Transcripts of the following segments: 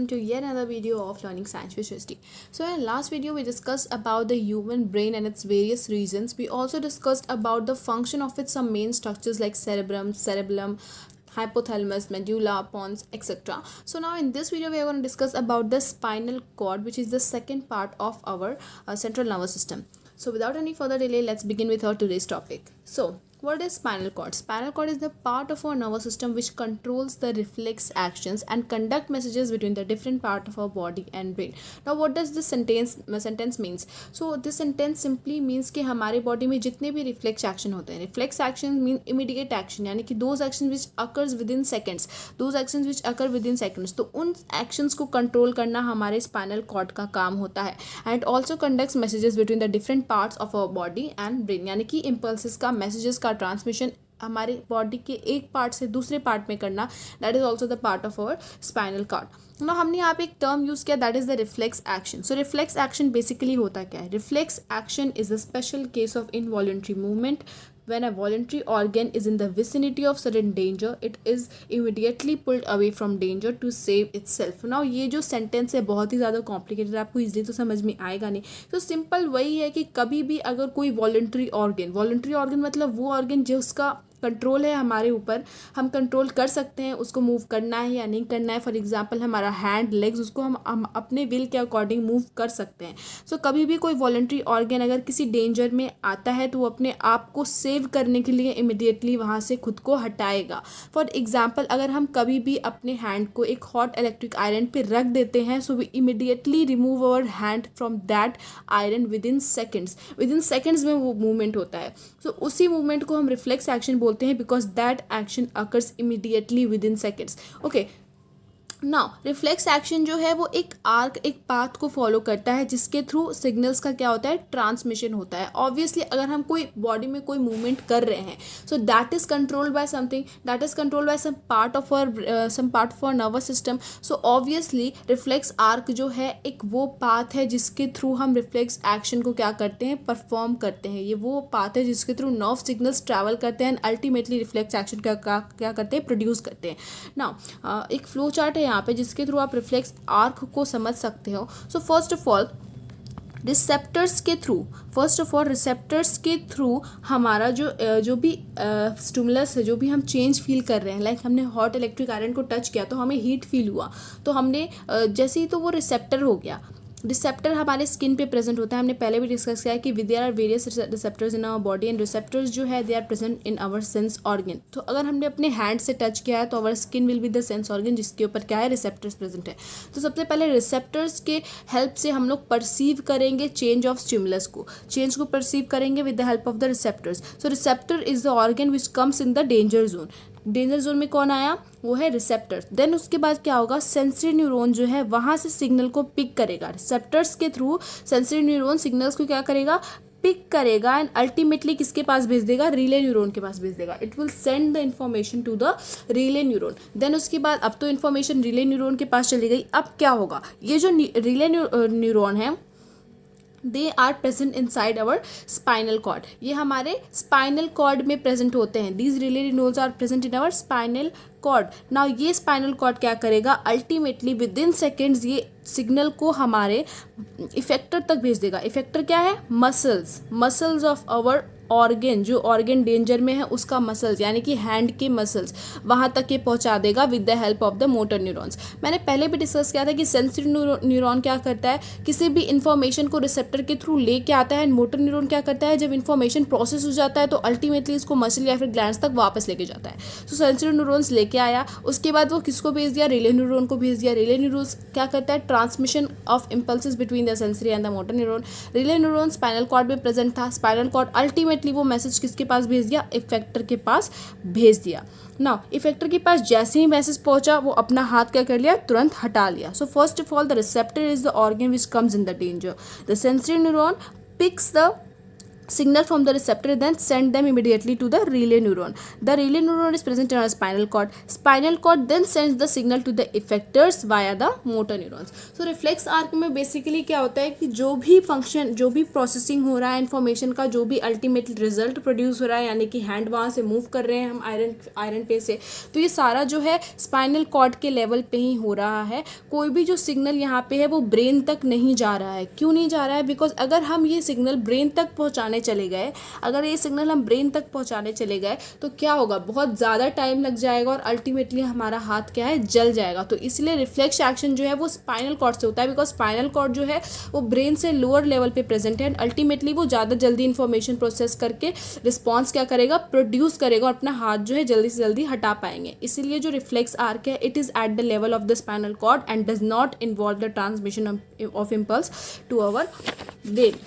welcome to yet another video of Learning Science with Srishti. So in last video we discussed about the human brain and its various regions. We also discussed about the function of its some main structures like cerebellum, hypothalamus, medulla, pons, etc. So now in this video we are going to discuss about the spinal cord, which is the second part of our central nervous system. So without any further delay, let's begin with our today's topic. So what is spinal cord? Spinal cord is the part of our nervous system which controls the reflex actions and conduct messages between the different part of our body and brain. Now what does this sentence means? So this sentence simply means कि हमारे body में जितने भी reflex action होते हैं, reflex action mean immediate action, यानी कि those action which occurs with in seconds, those action which occur with in seconds, तो उन एक्शंस को कंट्रोल करना हमारे स्पाइनल कॉर्ड का काम होता है. And also conducts messages between the different parts of our body and brain, यानी कि इम्पल्सेस का, मैसेजेस का ट्रांसमिशन हमारे बॉडी के एक पार्ट से दूसरे पार्ट में करना, that is also the part of our spinal cord. ना हमने यहाँ पे एक टर्म यूज किया, that is the reflex action. So reflex action basically होता क्या है? Reflex action is a special case of involuntary movement. When a voluntary organ is in the vicinity of certain danger, it is immediately pulled away from danger to save itself. Now ये जो sentence है बहुत ही ज़्यादा complicated, आपको easily तो समझ में आएगा नहीं. तो सिंपल वही है कि कभी भी अगर कोई वॉलंटरी ऑर्गन मतलब वो ऑर्गन जिसका कंट्रोल है हमारे ऊपर, हम कंट्रोल कर सकते हैं उसको मूव करना है या नहीं करना है. फॉर एग्जांपल हमारा हैंड, लेग्स, उसको हम अपने विल के अकॉर्डिंग मूव कर सकते हैं. सो कभी भी कोई वॉलंटरी ऑर्गन अगर किसी डेंजर में आता है तो वो अपने आप को सेव करने के लिए इमिडिएटली वहाँ से खुद को हटाएगा. फॉर एग्जाम्पल अगर हम कभी भी अपने हैंड को एक हॉट इलेक्ट्रिक आयरन पे रख देते हैं, so we immediately remove our hand from that iron within seconds में वो मूवमेंट होता है. सो उसी मूवमेंट को हम रिफ्लेक्स एक्शन बोलते हैं, because that action occurs immediately with in seconds. Okay, now reflex action जो है वो एक पाथ को फॉलो करता है जिसके थ्रू सिग्नल्स का क्या होता है, ट्रांसमिशन होता है. ऑब्वियसली अगर हम कोई बॉडी में कोई मूवमेंट कर रहे हैं, so that is controlled by something, that is controlled by some part of our nervous system. So obviously reflex arc जो है एक वो पाथ है जिसके थ्रू हम रिफ्लेक्स एक्शन को क्या करते हैं, परफॉर्म करते हैं. ये वो पाथ है जिसके थ्रू नर्व सिग्नल्स ट्रैवल करते हैं एंड अल्टीमेटली रिफ्लेक्स एक्शन क्या करते हैं, प्रोड्यूस करते हैं. नाउ एक फ्लो चार्ट है यहाँ पे जिसके थ्रू आप रिफ्लेक्स आर्क को समझ सकते हो. सो फर्स्ट ऑफ ऑल रिसेप्टर्स के थ्रू हमारा जो भी स्टिमुलस है, जो भी हम चेंज फील कर रहे हैं, लाइक हमने हॉट इलेक्ट्रिक आयरन को टच किया तो हमें हीट फील हुआ, तो हमने जैसे ही तो वो रिसेप्टर हो गया. रिसेप्टर हमारे स्किन पे प्रेजेंट होता है. हमने पहले भी डिस्कस किया है कि there are various receptors in our body and receptors जो है they are present in our sense organ. तो अगर हमने अपने हैंड से टच किया है तो our skin will be the sense organ जिसके ऊपर क्या है, रिसेप्टर्स प्रेजेंट है. तो सबसे पहले रिसेप्टर्स के हेल्प से हम लोग परसीव करेंगे चेंज ऑफ स्टिमुलस को, चेंज को परसीव करेंगे with the help of the receptors. So receptor is the organ which comes in the danger zone. Danger zone में कौन आया, वो है रिसेप्टर्स. देन उसके बाद क्या होगा, सेंसरी न्यूरॉन जो है वहाँ से सिग्नल को पिक करेगा. रिसेप्टर्स के थ्रू सेंसरी न्यूरॉन सिग्नल्स को क्या करेगा, पिक करेगा एंड अल्टीमेटली किसके पास भेज देगा, रिले न्यूरॉन के पास भेज देगा. It will send the information to the relay neuron. Then उसके बाद अब तो इन्फॉर्मेशन रिले न्यूरॉन के पास चली गई. अब क्या होगा, ये जो रिले न्यूरॉन है they are present inside our spinal cord. ये हमारे स्पाइनल कॉर्ड में प्रेजेंट होते हैं. These relay neurons are present in our spinal cord. Now ये स्पाइनल कॉर्ड क्या करेगा, अल्टीमेटली विद इन सेकेंड्स ये सिग्नल को हमारे इफेक्टर तक भेज देगा. इफेक्टर क्या है, मसल्स ऑफ आवर ऑर्गन. जो ऑर्गन डेंजर में है उसका मसल्स, यानी कि हैंड के मसल्स, वहाँ तक ये पहुँचा देगा with the help of the motor neurons. मैंने पहले भी डिस्कस किया था कि सेंसरी न्यूरॉन क्या करता है, किसी भी इन्फॉर्मेशन को रिसेप्टर के थ्रू लेके आता है. मोटर न्यूरॉन क्या करता है, जब इन्फॉर्मेशन प्रोसेस हो जाता है तो अल्टीमेटली इसको मसल या फिर ग्लैंड्स तक वापस लेके जाता है. सो सेंसरी न्यूरॉन्स लेके आया, उसके बाद वो किसको भेज दिया, रिले न्यूरॉन को भेज दिया. रिले न्यूरॉन्स क्या करता है, transmission of impulses between the sensory and the motor neuron. Relay neuron spinal cord में प्रेजेंट था. स्पाइनल कॉर्ड अल्टीमेटली वो मैसेज किसके पास भेज दिया, इफेक्टर के पास भेज दिया. नाउ इफेक्टर के पास जैसे ही मैसेज पहुंचा वो अपना हाथ क्या कर लिया, तुरंत हटा लिया. So first of all the receptor is the organ which comes in the danger. The sensory neuron picks the signal from the receptor, then send them immediately to the relay neuron. The relay neuron is present in our spinal cord. Spinal cord then sends the signal to the effectors via the motor neurons. So reflex arc में basically क्या होता है कि जो भी function, जो भी processing हो रहा है इन्फॉर्मेशन का, जो भी अल्टीमेट रिजल्ट प्रोड्यूस हो रहा है, यानी कि हैंड वहाँ से मूव कर रहे हैं हम आयरन पे से, तो ये सारा जो है स्पाइनल कॉर्ड के लेवल पे ही हो रहा है. कोई भी जो सिग्नल यहाँ पे है वो ब्रेन तक नहीं जा रहा है. क्यों नहीं जा रहा है? बिकॉज अगर हम ये सिग्नल ब्रेन तक पहुँचाने चले गए, अगर ये सिग्नल हम ब्रेन तक पहुँचाने चले गए तो क्या होगा, बहुत ज़्यादा टाइम लग जाएगा और अल्टीमेटली हमारा हाथ क्या है, जल जाएगा. तो इसलिए रिफ्लेक्स एक्शन जो है वो स्पाइनल कॉर्ड से होता है, बिकॉज स्पाइनल कॉर्ड जो है वो ब्रेन से लोअर लेवल पे प्रेजेंट है. अल्टीमेटली वो ज़्यादा जल्दी इंफॉर्मेशन प्रोसेस करके रिस्पॉन्स क्या करेगा, प्रोड्यूस करेगा और अपना हाथ जो है जल्दी से जल्दी हटा पाएंगे. इसीलिए जो रिफ्लेक्स आर्क है, it is at the level of the spinal cord and does not involve the transmission of impulse to our brain.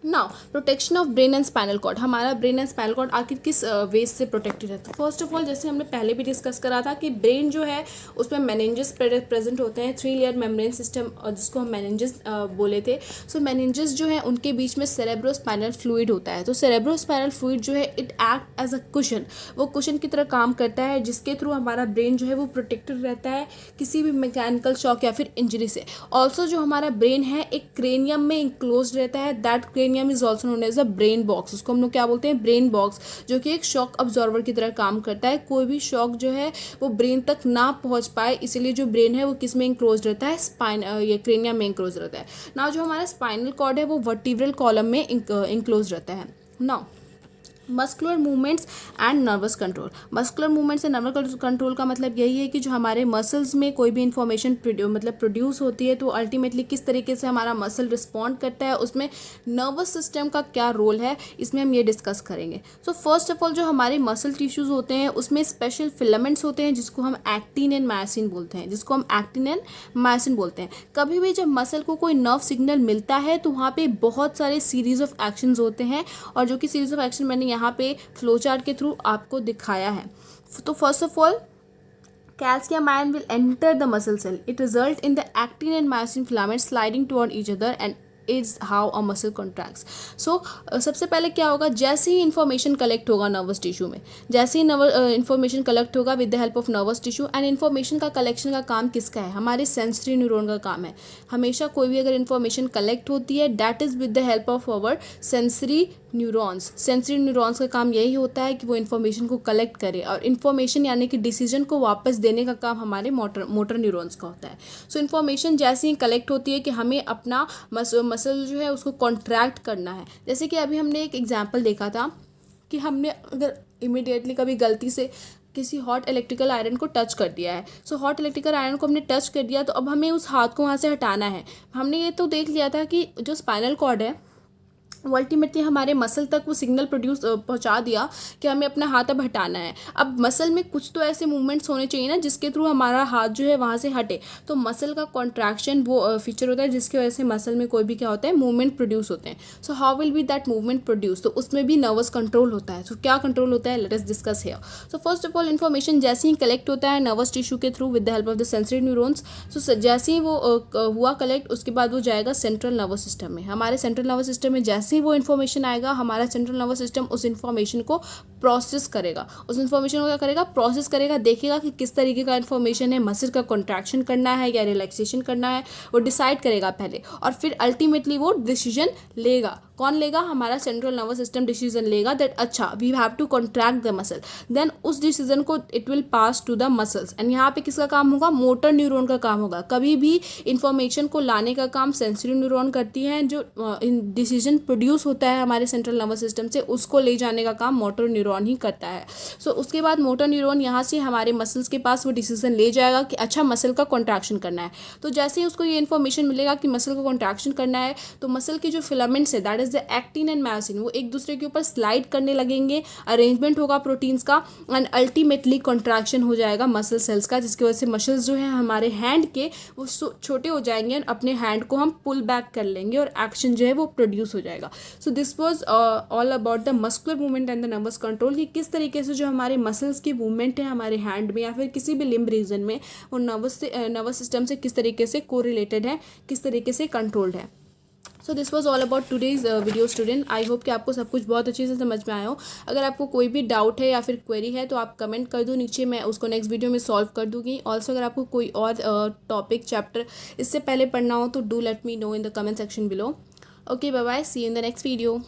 Now protection of brain and spinal cord. हमारा ब्रेन एंड स्पाइनल कॉर्ड आखिर किस veg से protected है? तो first of all, जैसे हमने पहले भी डिस्कस करा था कि ब्रेन जो है उसमें मेनिंजेस प्रेजेंट होते हैं, 3 लेयर मेम्ब्रेन सिस्टम, जिसको हम मेनिंजेस बोले थे. सो मेनिंजेस जो है उनके बीच में सेरेब्रो स्पाइनल फ्लूइड होता है. तो सेरेब्रो स्पाइनल फ्लूइड जो है it act as a cushion, वो कुशन की तरह काम करता है, जिसके थ्रू हमारा ब्रेन जो है वो प्रोटेक्टेड रहता है किसी भी मैकेनिकल शॉक या फिर इंजरी से. ऑल्सो जो हमारा ब्रेन है एक क्रेनियम में इंक्लोज रहता है. That cranium is also known as a brain box. उसको हम लोग क्या बोलते हैं, ब्रेन बॉक्स, जो कि एक शॉक अब्जॉर्वर की तरह काम करता है. कोई भी शॉक जो है वो ब्रेन तक ना पहुंच पाए, इसीलिए जो ब्रेन है वो किस में इंक्लोज रहता है, ये क्रेनियम में इंक्लोज रहता है. नाउ जो हमारा स्पाइनल कॉर्ड है वो वर्टिब्रल कॉलम में इंक्लोज रहता है. Now muscular movements and nervous control. Muscular movements and nervous control का मतलब यही है कि जो हमारे मसल्स में कोई भी इंफॉर्मेशन प्रोड्यूस होती है तो अल्टीमेटली किस तरीके से हमारा मसल रिस्पॉन्ड करता है, उसमें नर्वस सिस्टम का क्या रोल है, इसमें हम ये डिस्कस करेंगे. सो फर्स्ट ऑफ ऑल, जो हमारे मसल टिश्यूज़ होते हैं उसमें स्पेशल फिलामेंट्स होते हैं जिसको हम एक्टिन एंड मायोसिन बोलते हैं. कभी भी जब मसल को कोई नर्व सिग्नल मिलता है तो वहाँ पे बहुत सारे सीरीज ऑफ एक्शंस होते हैं, और जो कि सीरीज ऑफ एक्शन मैंने यहाँ पे फ्लो चार्ट के थ्रू आपको दिखाया है. तो first of all, calcium ion will enter the muscle cell. It result in the actin and myosin filaments sliding toward each other and is how a muscle contracts. So सबसे पहले क्या होगा, जैसे ही इंफॉर्मेशन कलेक्ट होगा nervous tissue में, जैसे ही इंफॉर्मेशन कलेक्ट होगा with the help of nervous tissue, and information का कलेक्शन का काम किसका है, हमारे सेंसरी न्यूरॉन का काम है. हमेशा कोई भी अगर इन्फॉर्मेशन कलेक्ट होती है that is with the help of our sensory neurons. Sensory neurons का काम यही होता है कि वो इन्फॉर्मेशन को कलेक्ट करे, और इन्फॉर्मेशन यानी कि डिसीजन को वापस देने का काम हमारे मोटर न्यूरॉन्स का होता है. सो इन्फॉर्मेशन जैसे ही कलेक्ट होती है कि हमें अपना मसल जो है उसको कॉन्ट्रैक्ट करना है. जैसे कि अभी हमने एक एग्जांपल देखा था कि हमने अगर इमीडिएटली कभी गलती से किसी हॉट इलेक्ट्रिकल आयरन को टच कर दिया है. सो हॉट इलेक्ट्रिकल आयरन को हमने टच कर दिया, तो अब हमें उस हाथ को वहाँ से हटाना है. हमने ये तो देख लिया था कि जो स्पाइनल कॉर्ड है वो अल्टीमेटली हमारे मसल तक वो सिग्नल पहुंचा दिया कि हमें अपना हाथ अब हटाना है. अब मसल में कुछ तो ऐसे मूवमेंट्स होने चाहिए ना जिसके थ्रू हमारा हाथ जो है वहाँ से हटे. तो मसल का कॉन्ट्रैक्शन वो फीचर होता है जिसकी वजह से मसल में कोई भी क्या होता है, मूवमेंट प्रोड्यूस होते हैं. So how will be that movement produce, तो उसमें भी नर्वस कंट्रोल होता है. सो क्या कंट्रोल होता है, let us discuss here. So first of all, information जैसे ही कलेक्ट होता है नर्वस टिश्यू के through with the help of the sensory neurons. So जैसे ही वो हुआ कलेक्ट, उसके बाद वो जाएगा सेंट्रल नर्वस सिस्टम में. हमारे सेंट्रल नर्वस सिस्टम में जैसे ही वो इन्फॉर्मेशन आएगा, हमारा सेंट्रल नर्वस सिस्टम उस इन्फॉर्मेशन को प्रोसेस करेगा. उस इन्फॉर्मेशन को क्या करेगा, प्रोसेस करेगा, देखेगा कि किस तरीके का इन्फॉर्मेशन है, मसल का कॉन्ट्रैक्शन करना है या रिलैक्सेशन करना है, वो डिसाइड करेगा पहले, और फिर अल्टीमेटली वो डिसीजन लेगा. कौन लेगा, हमारा सेंट्रल नर्वस सिस्टम डिसीजन लेगा दैट अच्छा we have to contract the muscle. Then उस डिसीजन को it will pass to the muscles, and यहाँ पे किसका काम होगा, मोटर न्यूरॉन का काम होगा. कभी भी इंफॉर्मेशन को लाने का काम सेंसरी न्यूरॉन करती है, जो डिसीजन प्रोड्यूस होता है हमारे सेंट्रल नर्वस सिस्टम से उसको ले जाने का काम मोटर न्यूरॉन ही करता है. सो उसके बाद मोटर न्यूरॉन यहाँ से हमारे मसल्स के पास वो डिसीजन ले जाएगा कि अच्छा मसल का कॉन्ट्रैक्शन करना है. तो जैसे ही उसको ये इन्फॉर्मेशन मिलेगा कि मसल को कॉन्ट्रैक्शन करना है, तो मसल के जो फिलामेंट्स है that is the actin and myosin, वो एक दूसरे के ऊपर स्लाइड करने लगेंगे, अरेंजमेंट होगा प्रोटीन्स का, एंड अल्टीमेटली कॉन्ट्रैक्शन हो जाएगा मसल सेल्स का, जिसकी वजह से मसल्स जो है हमारे हैंड के वो छोटे हो जाएंगे, और अपने हैंड को हम पुल बैक कर लेंगे और एक्शन जो है वो प्रोड्यूस हो जाएगा. So this was all about the muscular movement and the nervous control, कि किस तरीके से जो हमारे मसल्स की मूवमेंट है हमारे हैंड में या फिर किसी भी लिम्ब रीजन में, वो नर्वस सिस्टम से किस तरीके से कोरिलेटेड है, किस तरीके से कंट्रोल्ड है. So this was all about today's video student. I hope कि आपको सब कुछ बहुत अच्छे से समझ में आया हो। अगर आपको कोई भी डाउट है या फिर क्वेरी है तो आप कमेंट कर दो नीचे, मैं उसको नेक्स्ट वीडियो में सॉल्व कर दूँगी। ऑल्सो अगर आपको कोई और टॉपिक चैप्टर इससे पहले पढ़ना हो तो do let me know in the comment section below. Okay, bye bye, see you in the next video.